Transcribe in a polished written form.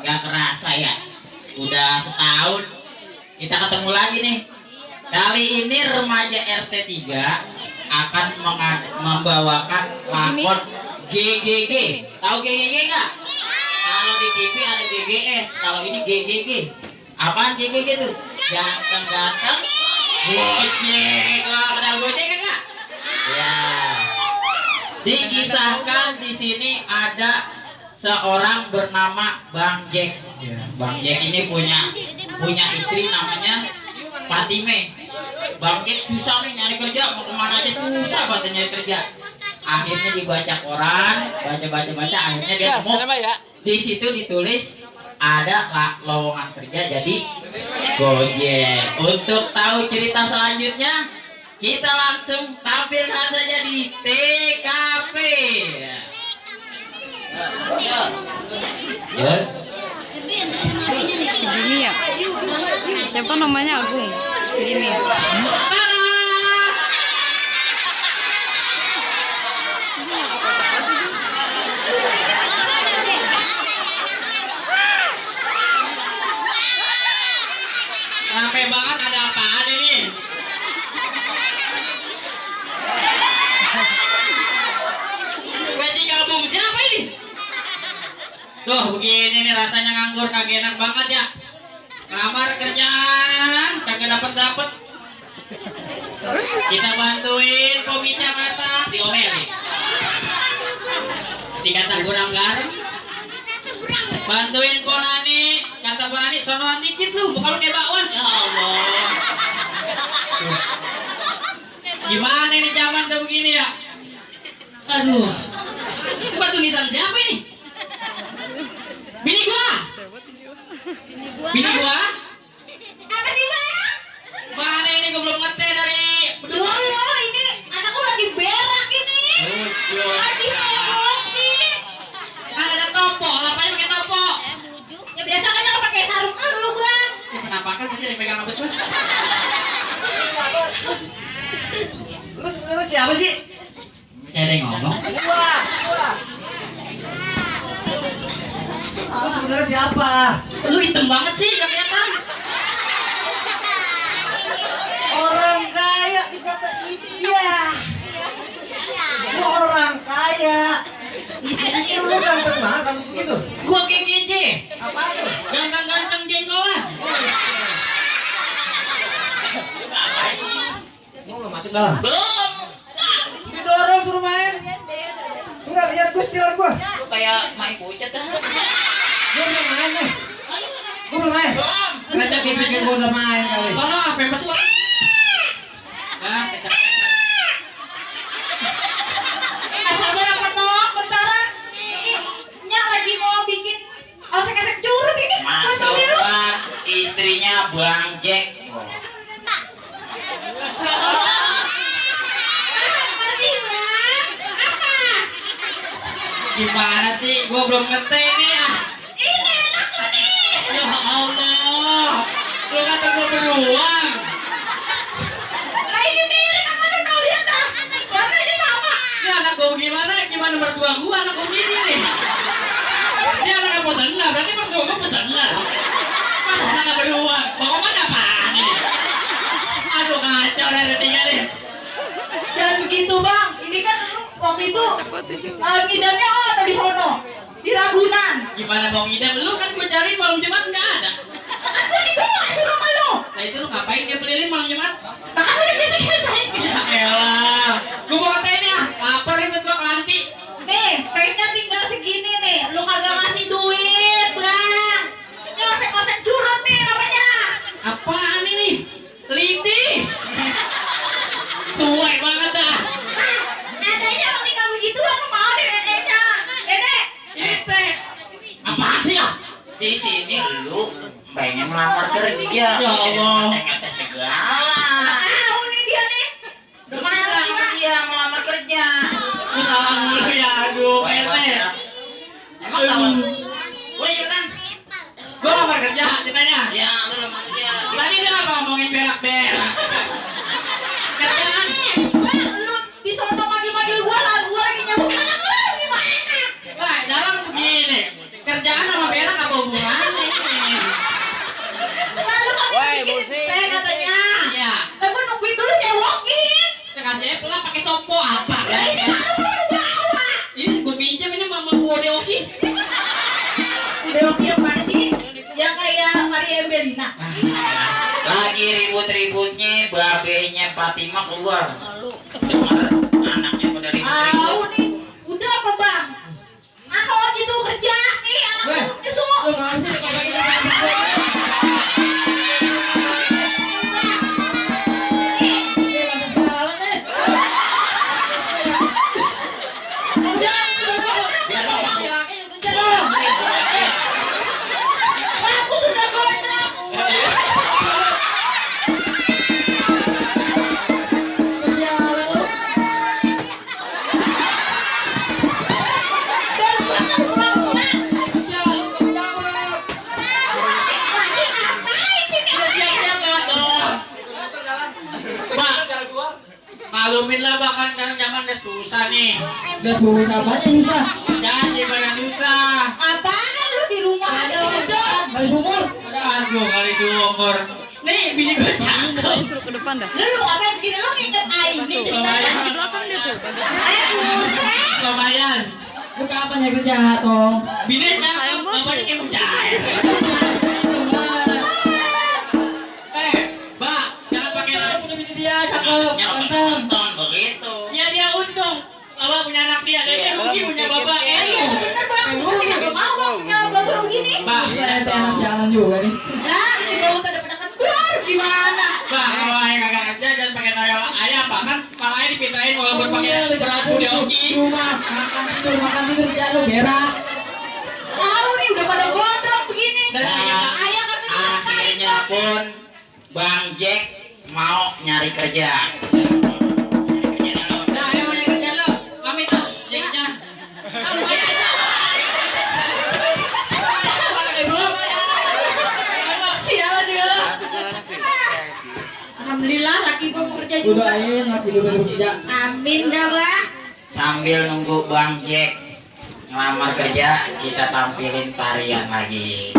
Gak kerasa ya, udah setahun kita ketemu lagi nih. Kali ini remaja RT 3 akan membawakan lakon GGG. Tahu GGG nggak? Kalau di TV ada GGS, kalau ini GGG. Apaan GGG tuh? Ganteng-ganteng Gojek. Wah, kenal Gojek nggak? Ya. Dikisahkan di sini ada seorang bernama Bang Jack. Bang Jack ini punya istri namanya Fatime. Bang Jack susah nih nyari kerja, mau kemana aja susah banget nyari kerja. Akhirnya dibaca koran, baca, akhirnya dia nemu. Di situ ditulis ada lowongan kerja jadi Gojek. Untuk tahu cerita selanjutnya, kita langsung tampilkan saja di TKP. Ya. Segini ya. Siapa namanya Agung? Segini. Capek banget, ada apaan ini? Wedding album siapa ini? Tuh begini nih rasanya nganggur, kagak enak banget ya. Lamar kerjaan kagak dapet. Kita bantuin Komica masak, diomelin. Dikata kurang garam. Bantuin Ponani, kata Ponani sonoan dikit lu, bukan kayak bakwan. Ya Allah. Gimana ini zaman tuh begini ya? Aduh. Itu batu nisan siapa ini? Bini gua. Bini gua? Apa sih bang? Mana ini gua belum ngeteh dari berdua. Loh, ini anakku lagi berak ini. Lagi heboh nih. Kan ada topo, lapanya pakai topo. Ya biasa kan aku pakai sarung lu bang. Ya penampakan saja dipegang apa sih? Lu sebenarnya siapa sih? Ada yang ngomong. Wah. Lu sebenarnya siapa? Lu hitam banget sih, gak kelihatan. Orang kaya dikata iya. Lu orang kaya. Ini lu ganteng banget kamu begitu. Gua GGJ. Apa itu? Ganteng-ganteng jenggolan. Mau masuk dalam? Belum. Didorong suruh main. Enggak lihat gue setiran gue. Lu kayak main pucat dah. Gue belum main nih. Gue belum main. Belum. Ngajak pikir gue udah main kali. Sono apa yang masuk? Sabar apa toh? Bentaran. Nyak lagi mau bikin osek-osek curut ini. Masuk Bang, istrinya Bang Jack. Apa sih bang? Apa? Gimana sih? Gua belum ngeteh nih ah. Ini anakku nih. Ya Allah. Lu kata gua beruang. Nah ini mirip apa tuh kau lihat ah? Karena ini sama. Ini anak gua gimana? Gimana mertua gua anak gua gini nih. Ini anak gua pesenlah, berarti mertua gua pesenlah. Masa anak beruang? Pokoknya apaan ini? Aduh kacau dari tiga nih. Jangan begitu bang. Ini kan waktu itu ngidamnya ada di sono di Ragunan. Gimana mau ngidam? Lu kan gua cari malam Jumat nggak ada. Kan gua dibawa ke rumah lu. Nah itu lu ngapain dia keliling malam Jumat? Nah kan lu biasa-biasain. Ya elah. Gua mau ngeteh nih ah. Lapar ini gua kelanti. Nih, tehnya tinggal segini nih. Lu kagak ngasih duit, bang. Ini osek-osek curut nih namanya. Apaan ini? Lidi. Suai banget dah. Adanya emang tinggal begituan, lu mau deh dedeknya. Dedek. Ite. Apaan sih ya? Di sini lu pengen melamar kerja. Ya Allah. Ngete segala. Ah, ini dia nih. Gimana dia melamar kerja? Lu salah mulu ya, aduh, ente. Emang tahu? Udah cepetan. Gua lamar kerja, ditanya. Ya, lu lamar kerja. Tadi dia apa ngomongin berak-berak? Kerjaan. Bang, lu di sono manggil-manggil gua lah. Gua lagi nyambung anak lu gimana? Wah, dalam begini. Kerjaan sama berak apa hubungan? Bude Oki. Udah oke yang mana sih? Yang kayak Maria Embelina. Lagi ribut-ributnya babenya Fatima keluar. Dengar anaknya pada Tahu ribut-ribut. nih. Udah apa bang? Aku lagi tuh kerja nih anakku nyusul. Lu nggak sih kalau kita Biar bapak Aku tuh udah kontrak. Dan pulang-pulang. Lagi ngapain sini? Siap-siap lewat dong. Pak, maklumin lah Pak kan sekarang zaman udah susah nih. udah susah banyak susah. Jangan sih pada susah. Apaan lu di rumah aja udah. Kali sumur. Aduh kali sumur. Nih bini gue Tadi cakep. suruh ke depan dah. Lu ngapain begini lu nginget aing nih Tadi ceritanya. di belakang dia tuh. Ayo buset. Lumayan. Lu kapan ya kerja tong? Bini cakep, bapaknya kayak mencair. Mbak, jangan pakai lagi. Punya bini dia cakep, anaknya ganteng. nonton begitu. Ya dia untung. Bapak punya anak dia, dan dia rugi punya bapak. Iya bener bang. Lu kagak mau bang punya bapak begini. Mbak, Bisa ente anak jalan juga nih. Lah, di bawah pada kendor gimana? Mbak, kalau ayah kagak kerja jangan pakai tanya ayah Pak kan kepalanya dipintain walaupun pakai beras Bude Oki. Rumah makan tidur kerja lu berak. Tahu nih udah pada gondrong begini. Dan Ayah kagak ngapain Akhirnya pun Bang Jack mau nyari kerja. Nah, ayo mau naik kerja lo. Pamit tuh, jadinya. Sialan juga lo. Alhamdulillah laki gua mau kerja Udah juga. ayo ngasih dulu kerja. Amin dah bang. Sambil nunggu Bang Jack ngelamar kerja, kita tampilin tarian lagi.